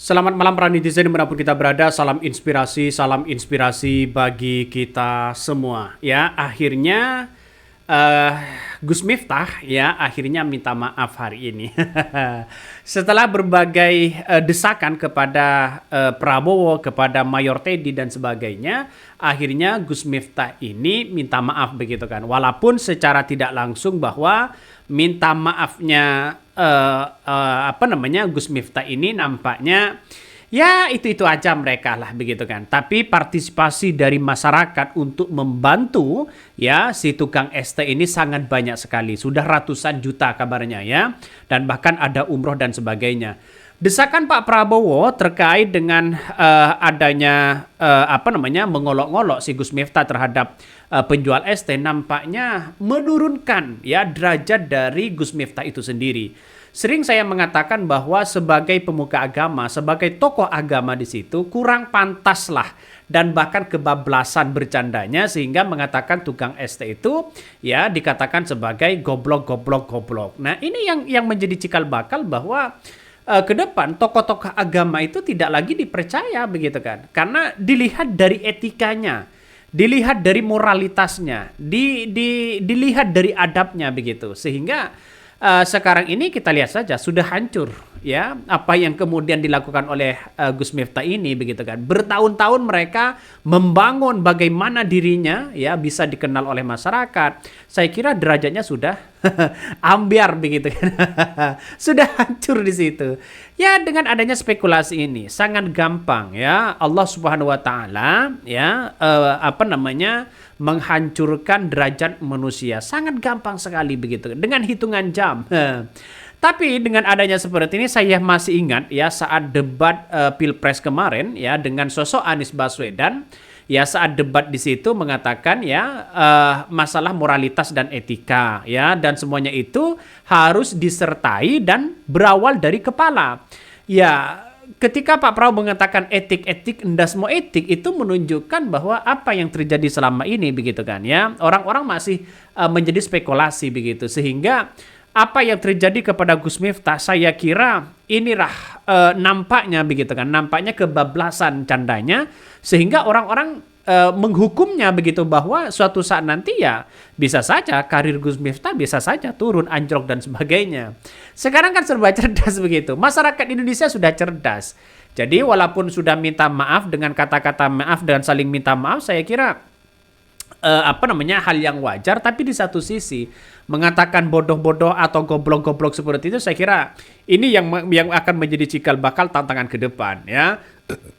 Selamat malam para netizen dimanapun kita berada, salam inspirasi bagi kita semua. Ya, akhirnya eh Gus Miftah ya akhirnya minta maaf hari ini. Setelah berbagai desakan kepada Prabowo, kepada Mayor Teddy dan sebagainya, akhirnya Gus Miftah ini minta maaf begitu kan. Walaupun secara tidak langsung bahwa minta maafnya Gus Miftah ini nampaknya ya itu aja mereka lah begitu kan. Tapi partisipasi dari masyarakat untuk membantu ya si tukang ST ini sangat banyak sekali. Sudah ratusan juta kabarnya ya. Dan bahkan ada umroh dan sebagainya. Desakan Pak Prabowo terkait dengan adanya mengolok-ngolok si Gus Miftah terhadap penjual ST nampaknya menurunkan ya derajat dari Gus Miftah itu sendiri. Sering saya mengatakan bahwa sebagai pemuka agama, sebagai tokoh agama di situ kurang pantas lah dan bahkan kebablasan bercandanya sehingga mengatakan tukang ST itu ya dikatakan sebagai goblok. Nah, ini yang menjadi cikal bakal bahwa ke depan tokoh-tokoh agama itu tidak lagi dipercaya begitu kan. Karena dilihat dari etikanya, dilihat dari moralitasnya, dilihat dari adabnya begitu. Sehingga sekarang ini kita lihat saja sudah hancur ya apa yang kemudian dilakukan oleh Gus Miftah ini begitu kan. Bertahun-tahun mereka membangun bagaimana dirinya ya bisa dikenal oleh masyarakat. Saya kira derajatnya sudah ambiar begitu kan. Sudah hancur di situ. Ya dengan adanya spekulasi ini sangat gampang ya Allah Subhanahu wa taala ya menghancurkan derajat manusia. Sangat gampang sekali begitu dengan hitungan jam. Tapi dengan adanya seperti ini saya masih ingat ya saat debat Pilpres kemarin ya dengan sosok Anies Baswedan ya saat debat di situ mengatakan ya masalah moralitas dan etika ya dan semuanya itu harus disertai dan berawal dari kepala. Ya ketika Pak Prabowo mengatakan etik endas mau etik itu menunjukkan bahwa apa yang terjadi selama ini begitu kan ya orang-orang masih menjadi spekulasi begitu sehingga apa yang terjadi kepada Gus Miftah saya kira inilah nampaknya begitu kan nampaknya kebablasan candanya sehingga orang-orang menghukumnya begitu bahwa suatu saat nanti ya bisa saja karir Gus Miftah bisa saja turun anjlok dan sebagainya. Sekarang kan serba cerdas begitu. Masyarakat Indonesia sudah cerdas. Jadi walaupun sudah minta maaf dengan kata-kata maaf dan saling minta maaf saya kira hal yang wajar tapi di satu sisi mengatakan bodoh-bodoh atau goblok-goblok seperti itu saya kira ini yang akan menjadi cikal bakal tantangan ke depan ya.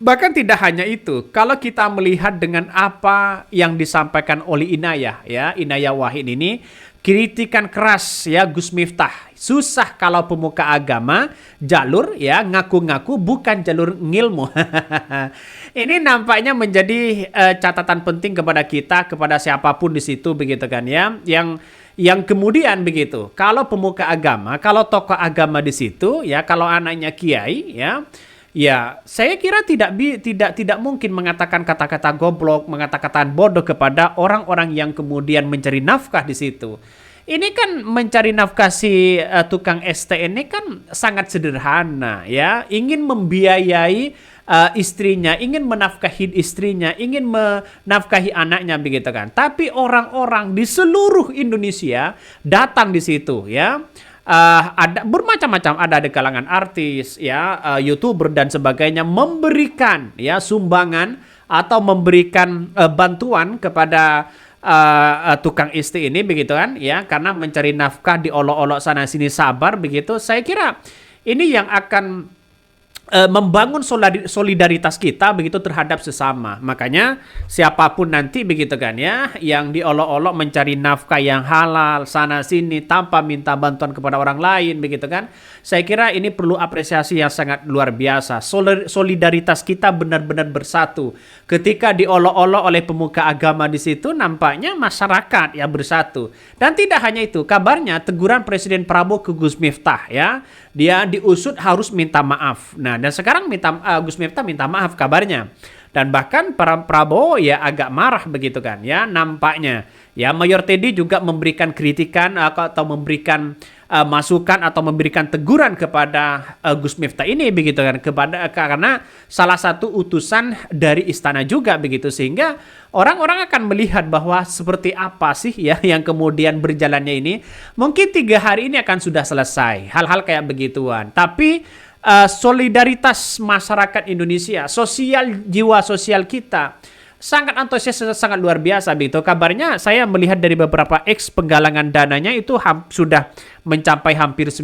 Bahkan tidak hanya itu, kalau kita melihat dengan apa yang disampaikan oleh Inayah Wahid ini, kritikan keras ya Gus Miftah. Susah kalau pemuka agama jalur ya ngaku-ngaku bukan jalur ngilmu. Ini nampaknya menjadi catatan penting kepada kita, kepada siapapun di situ begitu kan ya, yang kemudian begitu. Kalau pemuka agama, kalau tokoh agama di situ ya, kalau anaknya kiai ya, saya kira tidak mungkin mengatakan kata-kata goblok, mengatakan bodoh kepada orang-orang yang kemudian mencari nafkah di situ. Ini kan mencari nafkah si tukang ST ini kan sangat sederhana ya, ingin membiayai istrinya, ingin menafkahi istrinya, ingin menafkahi anaknya begitu kan. Tapi orang-orang di seluruh Indonesia datang di situ ya. Ada bermacam-macam, ada di kalangan artis ya, YouTuber dan sebagainya memberikan ya sumbangan atau memberikan bantuan kepada tukang istri ini begitu kan ya karena mencari nafkah diolok-olok sana sini sabar begitu. Saya kira ini yang akan membangun solidaritas kita begitu terhadap sesama. Makanya siapapun nanti begitu kan ya yang diolok-olok mencari nafkah yang halal sana sini tanpa minta bantuan kepada orang lain begitu kan. Saya kira ini perlu apresiasi yang sangat luar biasa. Solidaritas kita benar-benar bersatu. Ketika diolok-olok oleh pemuka agama di situ nampaknya masyarakat ya bersatu. Dan tidak hanya itu, kabarnya teguran Presiden Prabowo ke Gus Miftah ya. Dia diusut harus minta maaf. Nah, dan sekarang Gus Miftah minta maaf kabarnya. Dan bahkan para Prabowo ya agak marah begitu kan ya nampaknya. Ya Mayor Teddy juga memberikan kritikan atau memberikan masukan atau memberikan teguran kepada Gus Miftah ini begitu kan, karena salah satu utusan dari istana juga begitu, sehingga orang-orang akan melihat bahwa seperti apa sih ya yang kemudian berjalannya ini. Mungkin 3 hari ini akan sudah selesai hal-hal kayak begituan, tapi solidaritas masyarakat Indonesia, jiwa sosial kita sangat antusias, sangat luar biasa begitu. Kabarnya saya melihat dari beberapa penggalangan dananya itu sudah mencapai hampir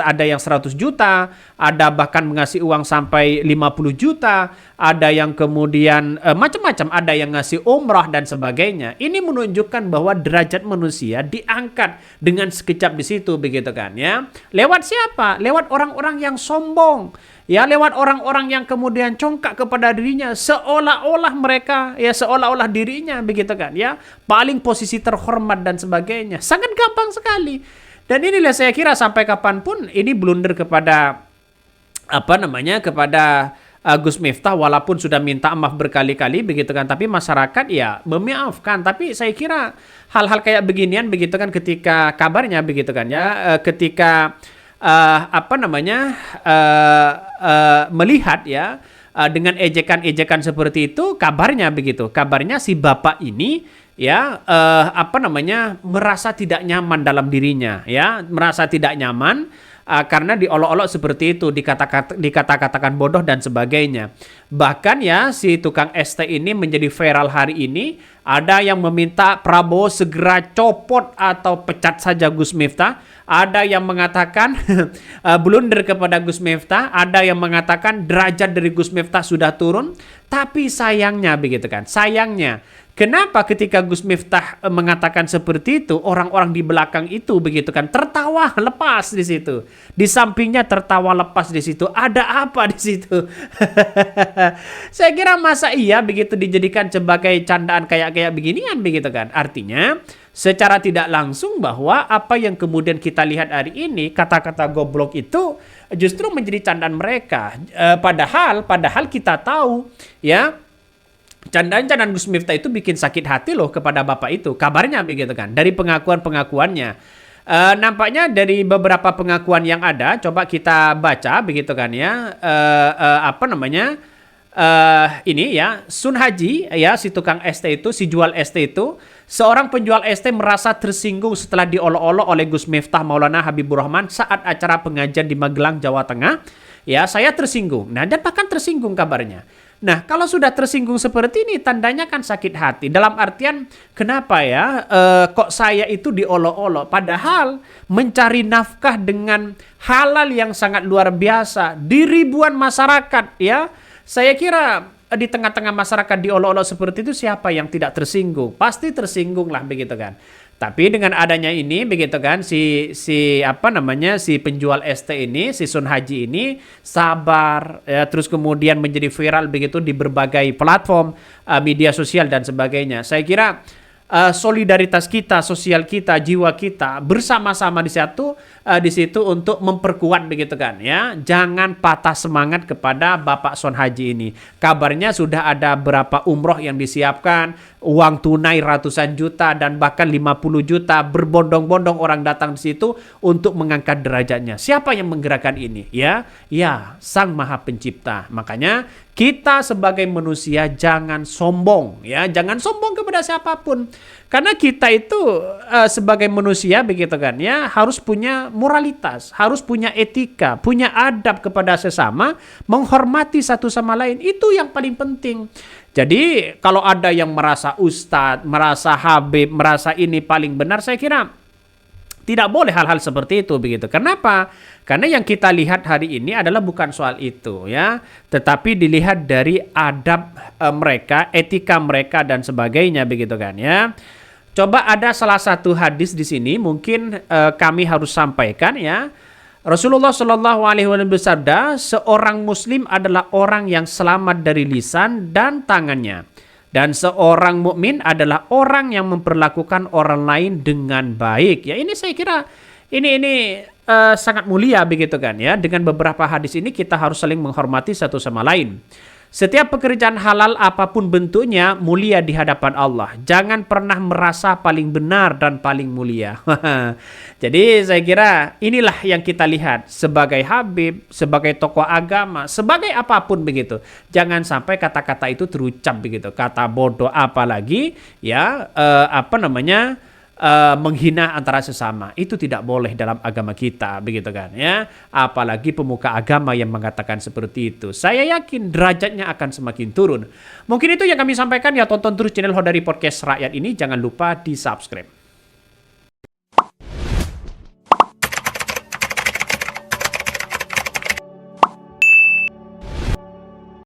ada yang 100 juta, ada bahkan mengasih uang sampai 50 juta, ada yang kemudian macam-macam, ada yang ngasih umrah dan sebagainya. Ini menunjukkan bahwa derajat manusia diangkat dengan sekejap di situ begitu kan ya. Lewat siapa? Lewat orang-orang yang sombong. Ya, lewat orang-orang yang kemudian congkak kepada dirinya, seolah-olah mereka ya, seolah-olah dirinya begitu kan ya, paling posisi terhormat dan sebagainya. Sangat gampang sekali. Dan inilah saya kira sampai kapanpun ini blunder kepada kepada Gus Miftah, walaupun sudah minta maaf berkali-kali begitu kan, tapi masyarakat ya memaafkan. Tapi saya kira hal-hal kayak beginian begitu kan, ketika kabarnya begitu kan ya, ketika melihat ya dengan ejekan-ejekan seperti itu, kabarnya si bapak ini ya merasa tidak nyaman dalam dirinya ya, merasa tidak nyaman karena diolok-olok seperti itu, dikata-katakan bodoh dan sebagainya. Bahkan ya si tukang ST ini menjadi viral hari ini. Ada yang meminta Prabowo segera copot atau pecat saja Gus Miftah. Ada yang mengatakan blunder kepada Gus Miftah. Ada yang mengatakan derajat dari Gus Miftah sudah turun. Tapi sayangnya begitu kan, sayangnya kenapa ketika Gus Miftah mengatakan seperti itu, orang-orang di belakang itu begitu kan tertawa lepas di situ. Di sampingnya tertawa lepas di situ. Ada apa di situ? Saya kira masa iya begitu dijadikan sebagai candaan kayak beginian begitu kan. Artinya secara tidak langsung bahwa apa yang kemudian kita lihat hari ini, kata-kata goblok itu justru menjadi candaan mereka. Padahal kita tahu ya, candaan-candaan Gus Miftah itu bikin sakit hati loh kepada bapak itu. Kabarnya begitu kan, dari pengakuannya. Nampaknya dari beberapa pengakuan yang ada, coba kita baca begitu kan ya. Ini ya, Sun Haji ya, si tukang ST itu, si jual ST itu, seorang penjual ST merasa tersinggung setelah diolok-olok oleh Gus Miftah Maulana Habibur Rahman saat acara pengajian di Magelang, Jawa Tengah. Ya, saya tersinggung. Nah, dan bahkan tersinggung kabarnya. Nah, kalau sudah tersinggung seperti ini, tandanya kan sakit hati. Dalam artian, kenapa ya kok saya itu diolok-olok? Padahal mencari nafkah dengan halal yang sangat luar biasa di ribuan masyarakat ya. Saya kira di tengah-tengah masyarakat diolok-olok seperti itu, siapa yang tidak tersinggung? Pasti tersinggung lah begitu kan. Tapi dengan adanya ini begitu kan, si penjual ST ini, si Sun Haji ini sabar ya, terus kemudian menjadi viral begitu di berbagai platform media sosial dan sebagainya. Saya kira solidaritas kita, sosial kita, jiwa kita bersama-sama di situ untuk memperkuat begitu kan ya. Jangan patah semangat kepada Bapak Sun Haji ini. Kabarnya sudah ada berapa umroh yang disiapkan, uang tunai ratusan juta dan bahkan 50 juta, berbondong-bondong orang datang di situ untuk mengangkat derajatnya. Siapa yang menggerakkan ini? Ya, Sang Maha Pencipta. Makanya kita sebagai manusia jangan sombong ya, jangan sombong kepada siapapun. Karena kita itu sebagai manusia begitu kan ya, harus punya moralitas, harus punya etika, punya adab kepada sesama, menghormati satu sama lain. Itu yang paling penting. Jadi kalau ada yang merasa ustadz, merasa habib, merasa ini paling benar, saya kira tidak boleh hal-hal seperti itu begitu. Kenapa? Karena yang kita lihat hari ini adalah bukan soal itu ya, tetapi dilihat dari adab mereka, etika mereka dan sebagainya begitu kan ya. Coba ada salah satu hadis di sini mungkin kami harus sampaikan ya. Rasulullah Shallallahu Alaihi Wasallam bersabda, seorang Muslim adalah orang yang selamat dari lisan dan tangannya. Dan seorang mukmin adalah orang yang memperlakukan orang lain dengan baik. Ya, ini saya kira ini sangat mulia begitu kan ya. Dengan beberapa hadis ini kita harus saling menghormati satu sama lain. Setiap pekerjaan halal apapun bentuknya mulia di hadapan Allah. Jangan pernah merasa paling benar dan paling mulia. Jadi saya kira inilah yang kita lihat sebagai Habib, sebagai tokoh agama, sebagai apapun begitu. Jangan sampai kata-kata itu terucap begitu. Kata bodoh apalagi ya menghina antara sesama, itu tidak boleh dalam agama kita begitu kan ya, apalagi pemuka agama yang mengatakan seperti itu. Saya yakin derajatnya akan semakin turun. Mungkin itu yang kami sampaikan ya. Tonton terus channel Hodari Podcast Rakyat ini, jangan lupa di subscribe.